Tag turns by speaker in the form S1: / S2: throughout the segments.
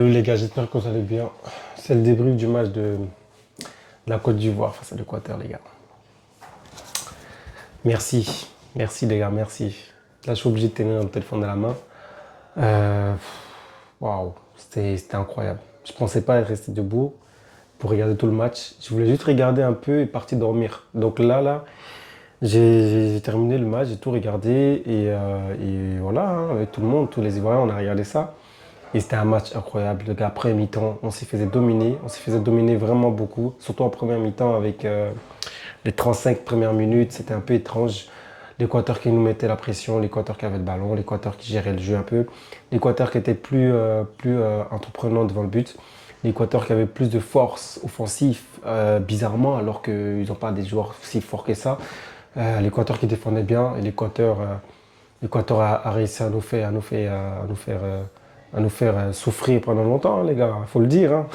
S1: Salut les gars, j'espère que vous allez bien. C'est le débrief du match de la Côte d'Ivoire face à l'Équateur, les gars. Merci, merci les gars, merci. Là, je suis obligé de tenir mon téléphone dans la main. Euh, Waouh, c'était incroyable. Je pensais pas être resté debout pour regarder tout le match. Je voulais juste regarder un peu et partir dormir. Donc là, j'ai terminé le match, j'ai tout regardé et voilà, hein, avec tout le monde, tous les Ivoiriens, on a regardé ça. Et c'était un match incroyable. Le gars, après mi-temps, on s'est fait dominer vraiment beaucoup, surtout en première mi-temps avec les 35 premières minutes. C'était un peu étrange. L'Équateur qui nous mettait la pression, l'Équateur qui avait le ballon, l'Équateur qui gérait le jeu un peu, l'Équateur qui était plus entreprenant devant le but, l'Équateur qui avait plus de force offensive, bizarrement, alors qu'ils n'ont pas des joueurs si forts que ça. L'Équateur qui défendait bien et l'Équateur a réussi à nous faire souffrir pendant longtemps, hein, les gars, il faut le dire, hein.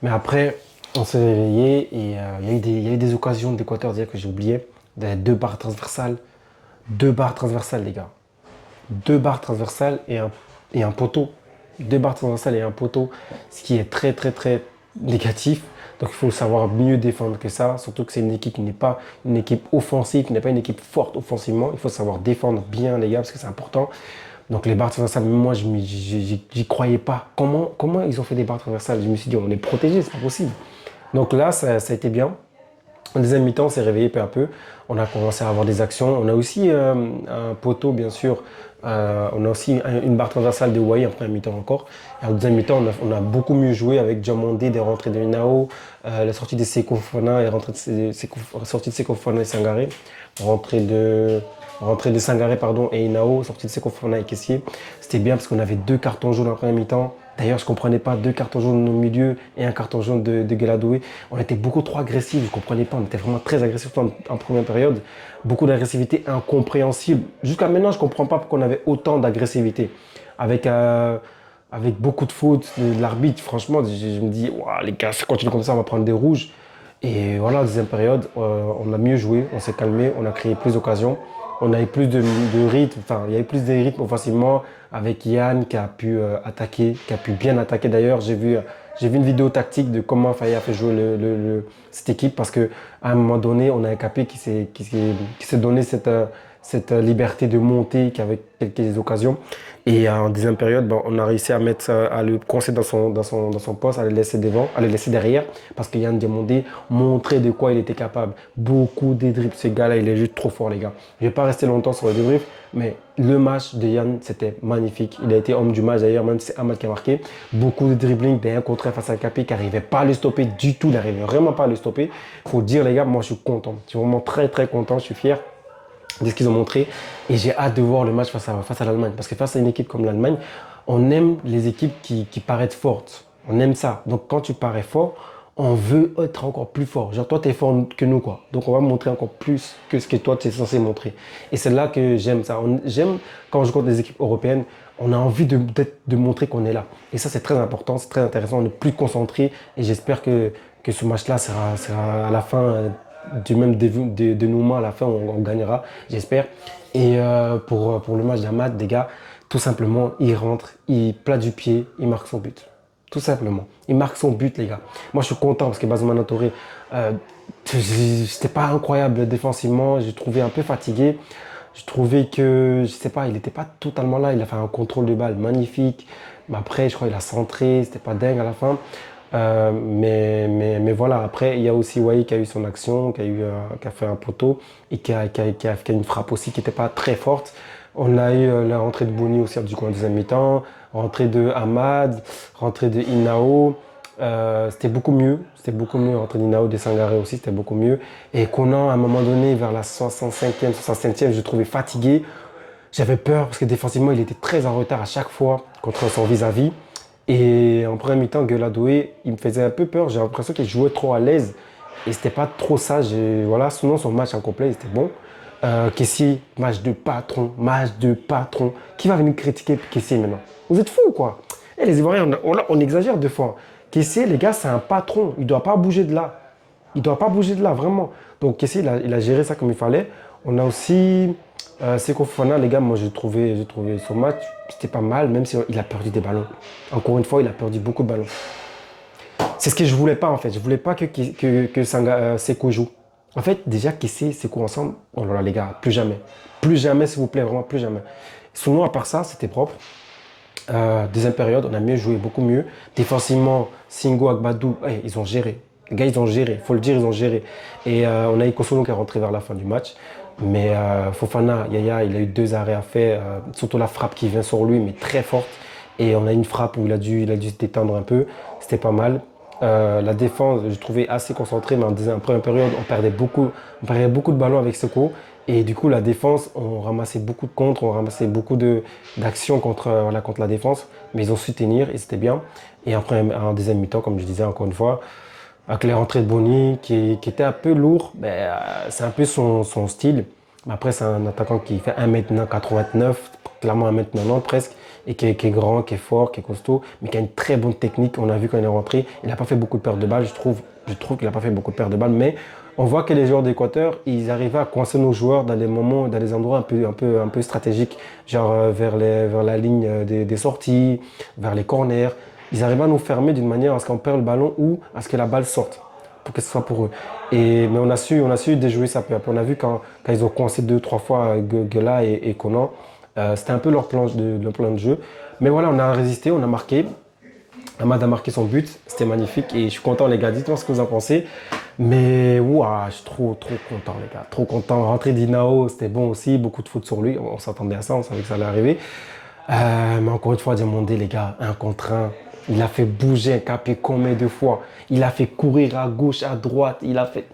S1: Mais après, on s'est réveillé et il y a eu des occasions d'Équateur d'hier que j'ai oublié. Deux barres transversales. Deux barres transversales, les gars. Deux barres transversales et un poteau. Deux barres transversales et un poteau, ce qui est très, très, très négatif. Donc il faut savoir mieux défendre que ça, surtout que c'est une équipe qui n'est pas une équipe offensive, qui n'est pas une équipe forte offensivement. Il faut savoir défendre bien, les gars, parce que c'est important. Donc les barres transversales, même moi, j'y croyais pas. Comment ils ont fait des barres transversales? Je me suis dit, on est protégé, c'est pas possible. Donc là, ça a été bien. En deuxième mi-temps, on s'est réveillé peu à peu. On a commencé à avoir des actions. On a aussi un poteau, bien sûr. On a aussi une barre transversale de Wai en première mi-temps encore. Et en deuxième mi-temps, on a beaucoup mieux joué avec Diomandé, des rentrées de Inao, la sortie de Seko Fofana et sortie de Seko Fofana et Sangaré. Rentrée de, rentrée de Sangaré pardon, et Inao, sortie de Seko Fofana et Kessié. C'était bien parce qu'on avait deux cartons jaunes en première mi-temps. D'ailleurs, je ne comprenais pas deux cartons jaunes au milieu et un carton jaune de Gueladoué. On était beaucoup trop agressifs, je ne comprenais pas. On était vraiment très agressifs en première période. Beaucoup d'agressivité incompréhensible. Jusqu'à maintenant, je ne comprends pas pourquoi on avait autant d'agressivité. Avec beaucoup de fautes de l'arbitre, franchement, je me dis, ouah, les gars, si ça continue comme ça, on va prendre des rouges. Et voilà, deuxième période, on a mieux joué, on s'est calmé, on a créé plus d'occasions, on avait plus de rythme, enfin, il y avait plus de rythme offensivement avec Yann qui a pu attaquer, qui a pu bien attaquer d'ailleurs. J'ai vu une vidéo tactique de comment Faye a fait jouer cette équipe parce qu'à un moment donné, on a un Capé qui s'est donné cette liberté de monter, qui avait quelques occasions. Et en deuxième période, ben, on a réussi à le coincer dans son poste, à le laisser devant, à le laisser derrière, parce que Yann Diomandé montrait de quoi il était capable. Beaucoup de dribbles, ce gars-là, il est juste trop fort, les gars. Je ne vais pas rester longtemps sur le débrief, mais le match de Yann, c'était magnifique. Il a été homme du match d'ailleurs, même si c'est Ahmad qui a marqué. Beaucoup de dribbling, d'un contre face à Capé qui n'arrivait pas à le stopper du tout, il n'arrivait vraiment pas à le stopper. Il faut dire, les gars, moi je suis content. Je suis vraiment très très content, je suis fier de ce qu'ils ont montré. Et j'ai hâte de voir le match face à l'Allemagne. Parce que face à une équipe comme l'Allemagne, on aime les équipes qui paraissent fortes. On aime ça. Donc quand tu parais fort, on veut être encore plus fort. Genre toi, tu es fort que nous, quoi. Donc on va montrer encore plus que ce que toi, tu es censé montrer. Et c'est là que j'aime ça. J'aime quand je compte des équipes européennes, on a envie de montrer qu'on est là. Et ça, c'est très important, c'est très intéressant. On est plus concentré. Et j'espère que ce match-là sera à la fin du même dénouement. À la fin, on gagnera, j'espère. Et pour le match d'Amad, les gars, tout simplement, il rentre, il plate du pied, il marque son but. Tout simplement. Il marque son but, les gars. Moi, je suis content parce que Benjamin Touré, c'était pas incroyable défensivement. J'ai trouvé un peu fatigué. Je trouvais que, je sais pas, il n'était pas totalement là. Il a fait un contrôle de balle magnifique. Mais après, je crois qu'il a centré. C'était pas dingue à la fin. Mais voilà, après, il y a aussi Wai qui a eu son action, qui a fait un poteau et qui a fait une frappe aussi qui n'était pas très forte. On a eu la rentrée de Boni aussi du coup en deuxième mi-temps, rentrée de Hamad, rentrée de Inao. C'était beaucoup mieux. Rentrée d'Inao, de Sangaré aussi, c'était beaucoup mieux. Et Conan, à un moment donné, vers la 65e, 65e, je le trouvais fatigué. J'avais peur parce que défensivement, il était très en retard à chaque fois contre son vis-à-vis. Et en premier mi-temps, Gueladoué, il me faisait un peu peur. J'ai l'impression qu'il jouait trop à l'aise. Et c'était pas trop ça. Voilà, sinon, son match en complet, il était bon. Kessie, match de patron, match de patron. Qui va venir critiquer Kessie maintenant? Vous êtes fous, quoi. Et les Ivoiriens, on exagère deux fois. Kessie, les gars, c'est un patron. Il ne doit pas bouger de là. Il ne doit pas bouger de là, vraiment. Donc, Kessie, il a géré ça comme il fallait. On a aussi Seko Fofana, les gars, moi j'ai trouvé son match, c'était pas mal, même s'il a perdu des ballons. Encore une fois, il a perdu beaucoup de ballons. C'est ce que je voulais pas en fait. Je voulais pas que Seko joue. En fait, déjà Kessé et Seko ensemble, oh là là les gars, plus jamais. Plus jamais, s'il vous plaît, vraiment plus jamais. Sinon, à part ça, c'était propre. Deuxième période, on a mieux joué, beaucoup mieux. Défensivement, Singo, Agbadou, ils ont géré. Les gars, ils ont géré, faut le dire, ils ont géré. Et on a Ikosono qui est rentré vers la fin du match. Mais Fofana, Yaya, il a eu 2 arrêts à faire, surtout la frappe qui vient sur lui, mais très forte. Et on a une frappe où il a dû se détendre un peu. C'était pas mal. La défense, je trouvais assez concentrée, mais en première période, on perdait beaucoup de ballons avec Seko. Et du coup, la défense, on ramassait beaucoup de contres, on ramassait beaucoup d'actions contre la défense. Mais ils ont su tenir et c'était bien. Et après, en deuxième mi-temps, comme je disais encore une fois, avec les rentrées de Boni, qui était un peu lourd, c'est un peu son style. Mais après, c'est un attaquant qui fait 1m89, clairement 1m90 presque, et qui est grand, qui est fort, qui est costaud, mais qui a une très bonne technique. On a vu quand il est rentré, il n'a pas fait beaucoup de pertes de balles, je trouve. Je trouve qu'il n'a pas fait beaucoup de pertes de balles, mais on voit que les joueurs d'Équateur, ils arrivaient à coincer nos joueurs dans des moments, dans des endroits un peu stratégiques, genre vers la ligne des sorties, vers les corners. Ils arrivaient à nous fermer d'une manière à ce qu'on perde le ballon ou à ce que la balle sorte, pour que ce soit pour eux. Mais on a su déjouer ça peu à peu. On a vu quand ils ont coincé 2, 3 fois Guela et Conan, c'était un peu leur plan de jeu. Mais voilà, on a résisté, on a marqué. Ahmad a marqué son but, c'était magnifique et je suis content les gars, dites-moi ce que vous en pensez. Mais ouah, je suis trop content les gars, trop content. Rentrer d'Inao, c'était bon aussi, beaucoup de foot sur lui, on s'attendait à ça, on savait que ça allait arriver. Mais encore une fois, Diamandé les gars, un contre un, il a fait bouger un capé combien de fois. Il a fait courir à gauche, à droite, il a fait...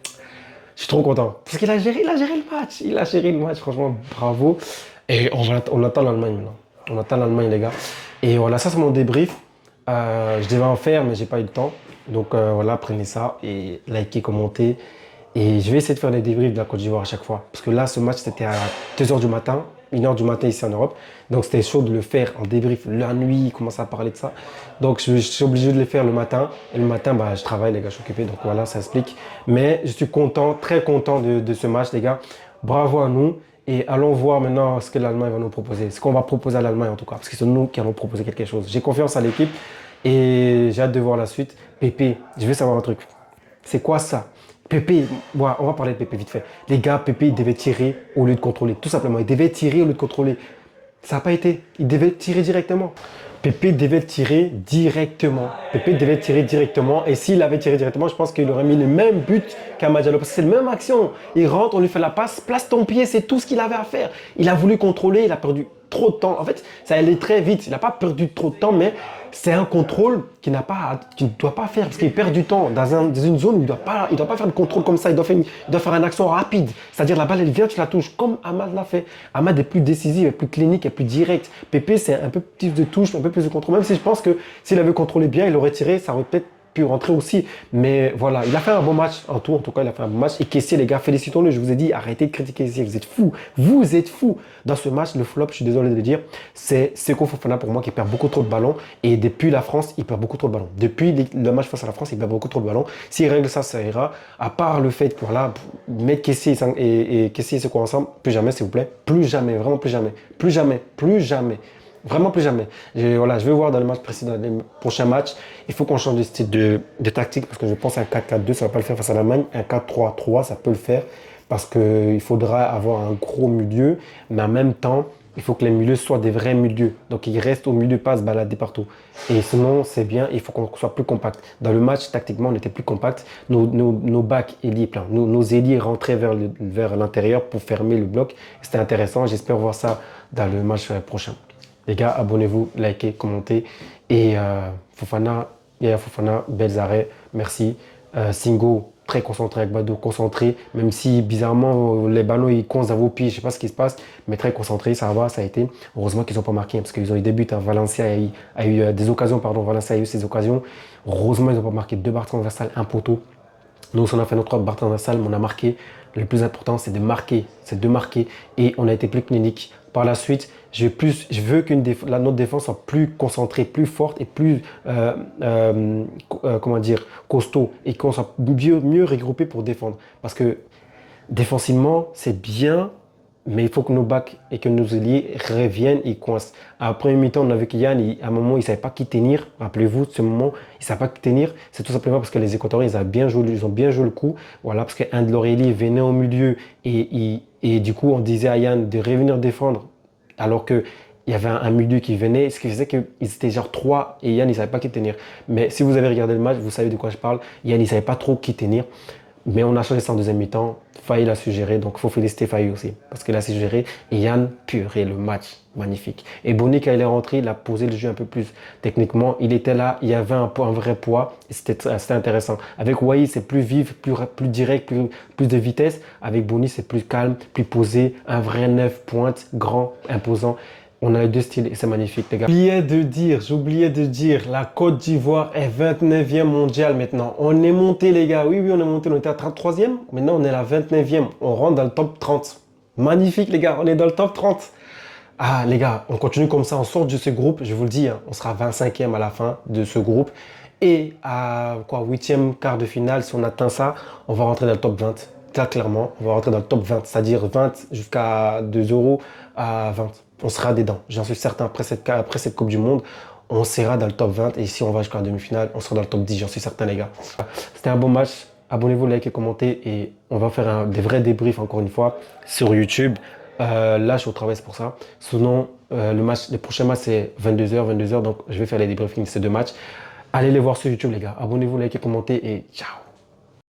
S1: Je suis trop content. Parce il a géré le match. Il a géré le match, franchement, bravo. Et on attend l'Allemagne maintenant. On attend l'Allemagne, les gars. Et voilà, ça c'est mon débrief. Je devais en faire, mais j'ai pas eu le temps. Donc voilà, prenez ça et likez, commentez. Et je vais essayer de faire des débriefs de la Côte d'Ivoire à chaque fois. Parce que là, ce match, c'était à 2 h du matin, 1 h du matin ici en Europe. Donc c'était chaud de le faire en débrief la nuit, commencer à parler de ça. Donc je suis obligé de le faire le matin. Et le matin, bah, je travaille, les gars, je suis occupé. Donc voilà, ça explique. Mais je suis content, très content de ce match, les gars. Bravo à nous. Et allons voir maintenant ce que l'Allemagne va nous proposer. Ce qu'on va proposer à l'Allemagne en tout cas. Parce que c'est nous qui allons proposer quelque chose. J'ai confiance à l'équipe. Et j'ai hâte de voir la suite. Pépé, je veux savoir un truc. C'est quoi ça? Pépé, ouais, on va parler de Pépé vite fait. Les gars, Pépé, il devait tirer au lieu de contrôler. Tout simplement, il devait tirer au lieu de contrôler. Ça n'a pas été. Il devait tirer directement. Pépé devait tirer directement. Pépé devait tirer directement. Et s'il avait tiré directement, je pense qu'il aurait mis le même but qu'Amad Diallo. Parce que c'est la même action. Il rentre, on lui fait la passe, place ton pied, c'est tout ce qu'il avait à faire. Il a voulu contrôler, il a perdu trop de temps. En fait, ça allait très vite. Il n'a pas perdu trop de temps, mais c'est un contrôle qu'il ne doit pas faire parce qu'il perd du temps dans une zone où il ne doit pas faire de contrôle comme ça. Il doit faire une action rapide. C'est-à-dire la balle, elle vient, tu la touches comme Ahmad l'a fait. Ahmad est plus décisif, est plus clinique, est plus direct. Pépé, c'est un peu plus de touche, un peu plus de contrôle. Même si je pense que s'il avait contrôlé bien, il aurait tiré, ça aurait peut-être pu rentrer aussi. Mais voilà, il a fait un bon match en tout. En tout cas, il a fait un bon match. Et Kessié, les gars, félicitons-le. Je vous ai dit, arrêtez de critiquer Kessié. Vous êtes fous. Vous êtes fous. Dans ce match, le flop, je suis désolé de le dire, c'est Seko Fofana pour moi qui perd beaucoup trop de ballons. Et depuis la France, il perd beaucoup trop de ballons. Depuis le match face à la France, il perd beaucoup trop de ballons. S'il règle ça, ça ira. À part le fait que, voilà, mettre Kessié et Kessié et Seko ensemble, plus jamais, s'il vous plaît. Plus jamais, vraiment plus jamais. Plus jamais, plus jamais. Vraiment plus jamais. Voilà, je vais voir dans le match précédent, dans les prochains matchs, il faut qu'on change de style de tactique parce que je pense qu'un 4-4-2, ça ne va pas le faire face à l'Allemagne. Un 4-3-3, ça peut le faire parce qu'il faudra avoir un gros milieu, mais en même temps, il faut que les milieux soient des vrais milieux. Donc, ils restent au milieu, pas à se balader partout. Et sinon, c'est bien, il faut qu'on soit plus compact. Dans le match, tactiquement, on était plus compact. Nos backs ailiers, nos ailiers rentraient vers l'intérieur pour fermer le bloc. C'était intéressant. J'espère voir ça dans le match prochain. Les gars, abonnez-vous, likez, commentez. Et Fofana, Yaya Fofana, belles arrêts, merci. Singo, très concentré avec Badou, concentré, même si bizarrement les ballons ils coincent dans vos pieds, je ne sais pas ce qui se passe, mais très concentré, ça va, ça a été. Heureusement qu'ils n'ont pas marqué, parce qu'ils ont eu des buts. Hein. Valencia a eu des occasions, pardon, Valencia a eu ses occasions. Heureusement, ils n'ont pas marqué 2 barres transversales, un poteau. Nous, on a fait notre barre transversale, mais on a marqué. Le plus important, c'est de marquer, et on a été plus clinique. Par la suite, je veux que notre défense soit plus concentrée, plus forte et plus comment dire, costaud et qu'on soit mieux regroupé pour défendre. Parce que défensivement, c'est bien, Mais il faut que nos backs et que nos ailiers reviennent et coincent. À la première mi-temps, on a vu qu'Yann, à un moment, il ne savait pas qui tenir. Rappelez-vous, de ce moment, il ne savait pas qui tenir. C'est tout simplement parce que les Équatoriens, ils ont bien joué le coup. Voilà, parce qu'un de leurs ailiers venait au milieu et du coup, on disait à Yann de revenir défendre alors que il y avait un milieu qui venait, ce qui faisait qu'ils étaient genre trois et Yann, il ne savait pas qui tenir. Mais si vous avez regardé le match, vous savez de quoi je parle. Yann, il ne savait pas trop qui tenir. Mais on a changé ça en deuxième mi-temps. Faye l'a suggéré, donc il faut féliciter Faye aussi. Parce qu'il a suggéré. Et Yann, purée, le match, magnifique. Et Bonny, quand il est rentré, il a posé le jeu un peu plus techniquement. Il était là, il y avait un vrai poids. Et c'était intéressant. Avec Wai, c'est plus vif, plus direct, plus de vitesse. Avec Bonny, c'est plus calme, plus posé. Un vrai neuf pointe, grand, imposant. On a les deux styles et c'est magnifique, les gars. J'oubliais de dire, la Côte d'Ivoire est 29e mondiale maintenant. On est monté, les gars. Oui, on est monté. On était à 33e. Maintenant, on est à la 29e. On rentre dans le top 30. Magnifique, les gars. On est dans le top 30. Ah, les gars, on continue comme ça. On sort de ce groupe. Je vous le dis, hein, on sera 25e à la fin de ce groupe. Et à quoi, 8e quart de finale, si on atteint ça, on va rentrer dans le top 20. Clairement, on va rentrer dans le top 20, c'est-à-dire 20 jusqu'à 2 euros à 20. On sera dedans, j'en suis certain. Après cette Coupe du Monde, on sera dans le top 20. Et si on va jusqu'à la demi-finale, on sera dans le top 10, j'en suis certain, les gars. C'était un bon match. Abonnez-vous, likez, commentez. Et on va faire des vrais débriefs, encore une fois, sur YouTube. Là, je suis au travail, c'est pour ça. Sinon, le prochain match, c'est 22h. Donc, je vais faire les débriefings de ces deux matchs. Allez les voir sur YouTube, les gars. Abonnez-vous, likez, commentez et ciao.